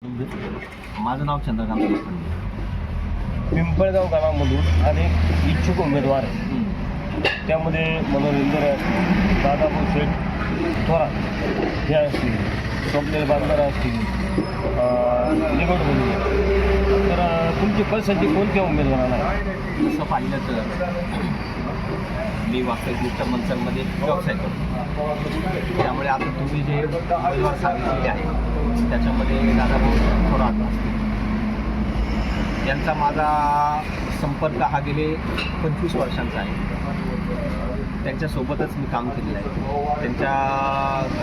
माझं नाव चंद्रकांत लोखंडे. पिंपळगाव गावामधून अनेक इच्छुक उमेदवार आहेत. त्यामध्ये मनोहर इंदोरे असतील, दादाभाऊ शेठ थोरात हे असतील, स्वप्नील बांदर असतील, निगोड बोलू. तर तुमची पसंती कोणत्या उमेदवाराला आहे? तसं पाहिलं तर मी वास्तविक मंचरमध्ये व्यवसाय करतो. त्यामुळे आता तुम्ही जे उमेदवार सांगितलेले आहे त्याच्यामध्ये दादाभाऊ थोरात असतील. यांचा माझा संपर्क हा गेले 25 वर्षांचा आहे. त्यांच्यासोबतच मी काम केलेलं आहे. त्यांच्या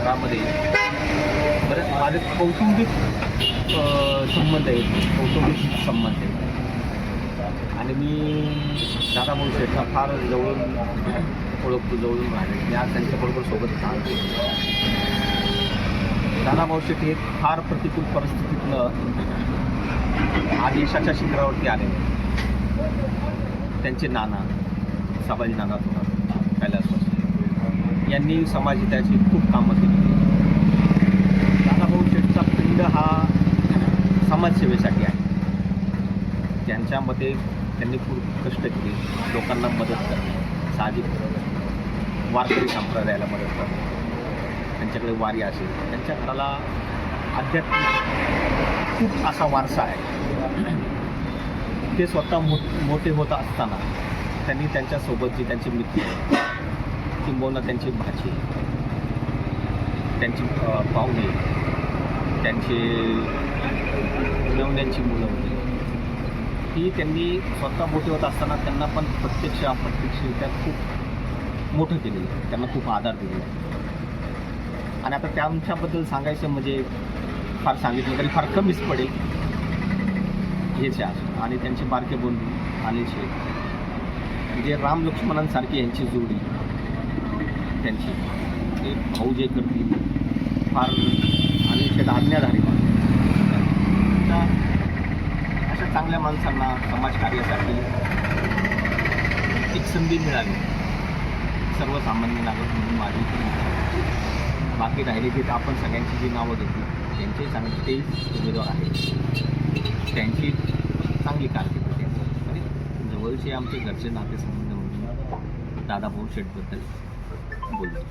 घरामध्ये बरेच माझे कौटुंबिक संबंध आहेत, कौटुंबिक संबंध आहेत. आणि मी दादाभाऊ शेठला फार जवळून ओळखतो, जवळून राहिले. मी आज त्यांच्याबरोबर सोबत काम केलं. दादाभाऊ शेठ हे फार प्रतिकूल परिस्थितीतनं आज यशाच्या शिखरावरती आले. त्यांचे नाना सभाजी नाना थोरात कैलासवासी यांनी समाजहिताची खूप कामं केली. दादाभाऊ शेठचा पिंड हा समाजसेवेसाठी आहे. त्यांच्यामध्ये त्यांनी खूप कष्ट केले, लोकांना मदत करणे, साहजिक वारकरी संप्रदायाला मदत करणे. त्यांच्याकडे वारी असेल, त्यांच्या घराला आध्यात्मिक खूप असा वारसा आहे. ते स्वतः मोठे होत असताना त्यांनी त्यांच्यासोबत जी त्यांचे मित्र किंबहुना त्यांची भाची, त्यांची पाहुणे, त्यांचे मेवण्यांची मुलं होती, ही त्यांनी स्वतः मोठे होत असताना त्यांना पण प्रत्यक्ष अप्रत्यक्षरित्या खूप मोठं केलेलं आहे. त्यांना खूप आधार दिलेला आहे. आणि आता त्यांच्याबद्दल सांगायचं म्हणजे फार सांगितलं तरी फार कमीच पडेल. हेच आहे. आणि त्यांचे बारके बंधू अनिल शेठ, म्हणजे राम लक्ष्मणांसारखी यांची जोडी, त्यांची ते भाऊ जे करतील फार. अनिल शेठ आज्ञाधारी अशा चांगल्या माणसांना समाजकार्यासाठी एक संधी मिळाली. सर्वसामान्य नागरिक म्हणून माझी बाकी राहिले की आपण सगळ्यांची जी नावं घेतली त्यांचे चांगले तेच उमेदवार आहेत. त्यांची चांगली कारकीर्द होती. म्हणजे जवळचे आमचे घरचे नातेसंबंध म्हणून दादाभाऊ शेठबद्दल बोलतो.